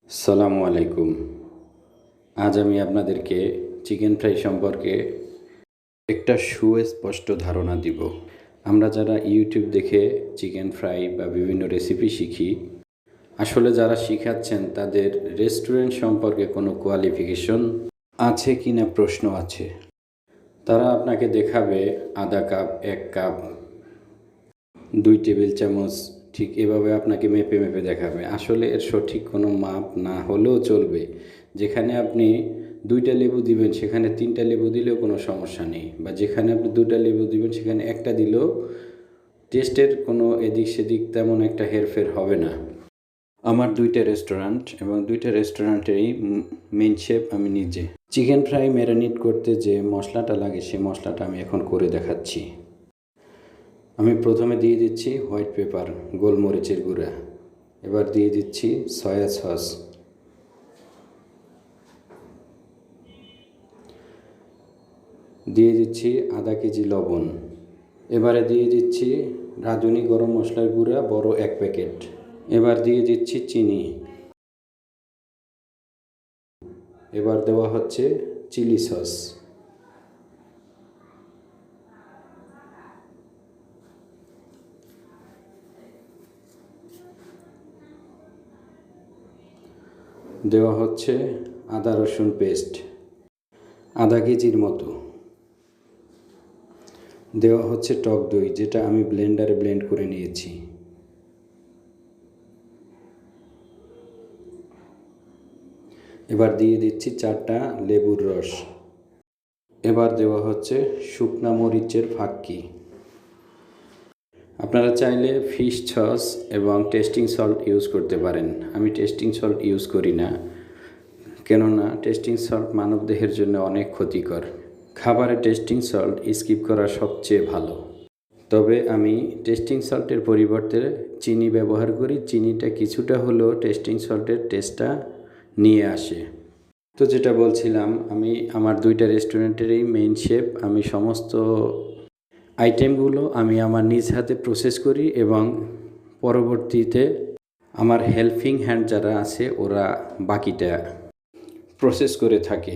আসসালামু আলাইকুম। আজ আমি আপনাদেরকে চিকেন ফ্রাই সম্পর্কে একটা সুস্পষ্ট ধারণা দিব। আমরা যারা ইউটিউব দেখে চিকেন ফ্রাই বা বিভিন্ন রেসিপি শিখি, আসলে যারা শিখাচ্ছেন তাদের রেস্টুরেন্ট সম্পর্কে কোনো কোয়ালিফিকেশন আছে কি না প্রশ্ন আছে। তারা আপনাকে দেখাবে আধা কাপ, 1 কাপ, 2 টেবিল চামচ, ঠিক এভাবে আপনাকে মেপে মেপে দেখাবে। আসলে এর সঠিক কোনো মাপ না হলেও চলবে। যেখানে আপনি 2টা লেবু দিবেন সেখানে 3টা লেবু দিলেও কোনো সমস্যা নেই, বা যেখানে আপনি 2টা লেবু দিবেন সেখানে 1টা দিলেও টেস্টের কোনো এদিক সেদিক তেমন একটা হেরফের হবে না। আমার 2টা রেস্টুরেন্ট এবং 2টা রেস্টুরেন্টেরই মেন শেফ আমি নিজে। চিকেন ফ্রাই ম্যারিনেট করতে যে মশলাটা লাগে সেই মশলাটা আমি এখন করে দেখাচ্ছি। আমি প্রথমে দিয়ে দিচ্ছি হোয়াইট পেপার, গোলমরিচের গুঁড়া। এবার দিয়ে দিচ্ছি সয়া সস, দিয়ে দিচ্ছি আধা কেজি লবণ। এবারে দিয়ে দিচ্ছি রাঁধুনি গরম মশলার গুঁড়া বড় 1 প্যাকেট। এবার দিয়ে দিচ্ছি চিনি। এবার দেওয়া হচ্ছে চিলি সস। দেওয়া হচ্ছে আদা রসুন পেস্ট আধা কেজির মতো। দেওয়া হচ্ছে টক দই, যেটা আমি ব্লেন্ডারে ব্লেন্ড করে নিয়েছি। এবার দিয়ে দিচ্ছি 4টা লেবুর রস। এবার দেওয়া হচ্ছে শুকনা মরিচের ফাঁকি। আপনারা চাইলে ফিশ সস এবং টেস্টিং সল্ট ইউজ করতে পারেন। আমি টেস্টিং সল্ট ইউজ করি না, কেননা টেস্টিং সল্ট মানবদেহের জন্য অনেক ক্ষতিকর। খাবারে টেস্টিং সল্ট স্কিপ করা সবচেয়ে ভালো। তবে আমি টেস্টিং সল্টের পরিবর্তে চিনি ব্যবহার করি। চিনিটা কিছুটা হলেও টেস্টিং সল্টের টেস্টটা নিয়ে আসে। তো যেটা বলছিলাম, আমি আমার 2টা রেস্টুরেন্টেরই মেইন শেফ। আমি সমস্ত আইটেমগুলো আমি আমার নিজ হাতে প্রসেস করি এবং পরবর্তীতে আমার হেল্পিং হ্যান্ড যারা আছে ওরা বাকিটা প্রসেস করে থাকে।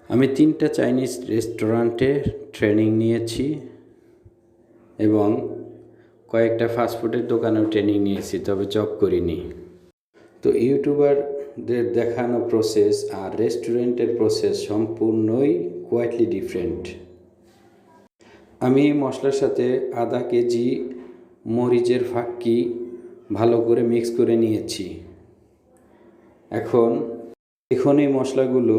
আমি 3টা চাইনিজ রেস্টুরেন্টে ট্রেনিং নিয়েছি এবং কয়েকটা ফাস্টফুডের দোকানেও ট্রেনিং নিয়েছি, তবে জব করিনি। তো ইউটিউবারদের দেখানো প্রসেস আর রেস্টুরেন্টের প্রসেস সম্পূর্ণই কোয়াইটলি ডিফারেন্ট। আমি মশলার সাথে আধা কেজি মরিচের ফাঁকি ভালো করে মিক্স করে নিয়েছি। এখন এই মশলাগুলো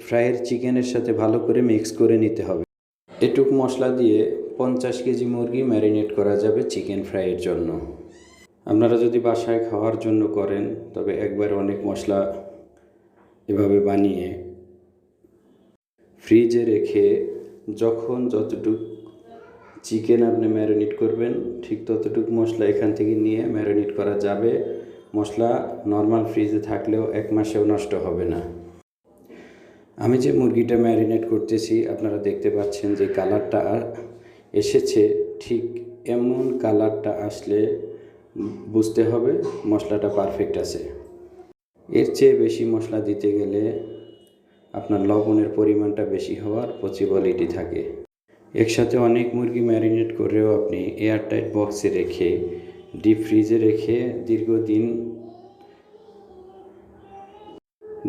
ফ্রাইয়ের চিকেনের সাথে ভালো করে মিক্স করে নিতে হবে। এটুক মশলা দিয়ে 50 কেজি মুরগি ম্যারিনেট করা যাবে চিকেন ফ্রাইয়ের জন্য। আপনারা যদি বাসায় খাওয়ার জন্য করেন তবে একবার অনেক মশলা এভাবে বানিয়ে ফ্রিজে রেখে যখন যতটুক চিকেন আপনি ম্যারিনেট করবেন ঠিক ততটুকু মশলা এখান থেকে নিয়ে ম্যারিনেট করা যাবে। মশলা নর্মাল ফ্রিজে থাকলেও 1 মাসেও নষ্ট হবে না। আমি যে মুরগিটা ম্যারিনেট করতেছি আপনারা দেখতে পাচ্ছেন যে কালারটা এসেছে, ঠিক এমন কালারটা আসলে বুঝতে হবে মশলাটা পারফেক্ট আছে। এর চেয়ে বেশি মশলা দিতে গেলে আপনার লবণের পরিমাণটা বেশি হওয়ার পসিবিলিটি থাকে। একসাথে অনেক মুরগি ম্যারিনেট করেও আপনি এয়ারটাইট বক্সে রেখে ডিপ ফ্রিজে রেখে দীর্ঘদিন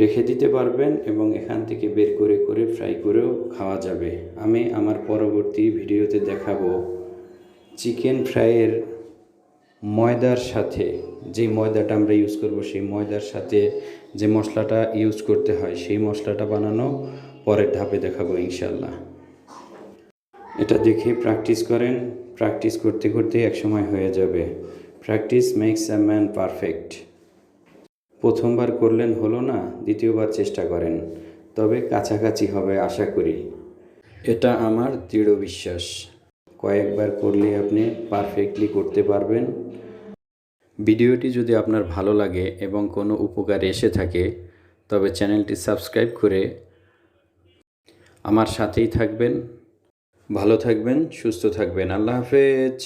রেখে দিতে পারবেন এবং এখান থেকে বের করে করে ফ্রাই করেও খাওয়া যাবে। আমি আমার পরবর্তী ভিডিওতে দেখাবো চিকেন ফ্রাইয়ের ময়দার সাথে যে ময়দাটা আমরা ইউজ করব সেই ময়দার সাথে যে মশলাটা ইউজ করতে হয় সেই মশলাটা বানানো পরের ধাপে দেখাবো ইনশাল্লাহ। এটা দেখে প্র্যাকটিস করেন, প্র্যাকটিস করতে করতে একসময় হয়ে যাবে। Practice makes a man perfect. প্রথমবার করলেন হলো না, দ্বিতীয়বার চেষ্টা করেন, তবে কাছাকাছি হবে আশা করি। এটা আমার দৃঢ় বিশ্বাস। কয়েকবার করলে আপনি পারফেক্টলি করতে পারবেন। ভিডিওটি যদি আপনার ভালো লাগে এবং কোনো উপকার এসে থাকে তবে চ্যানেলটি সাবস্ক্রাইব করে আমার সাথেই থাকবেন। ভালো থাকবেন, সুস্থ থাকবেন। আল্লাহ হাফেজ।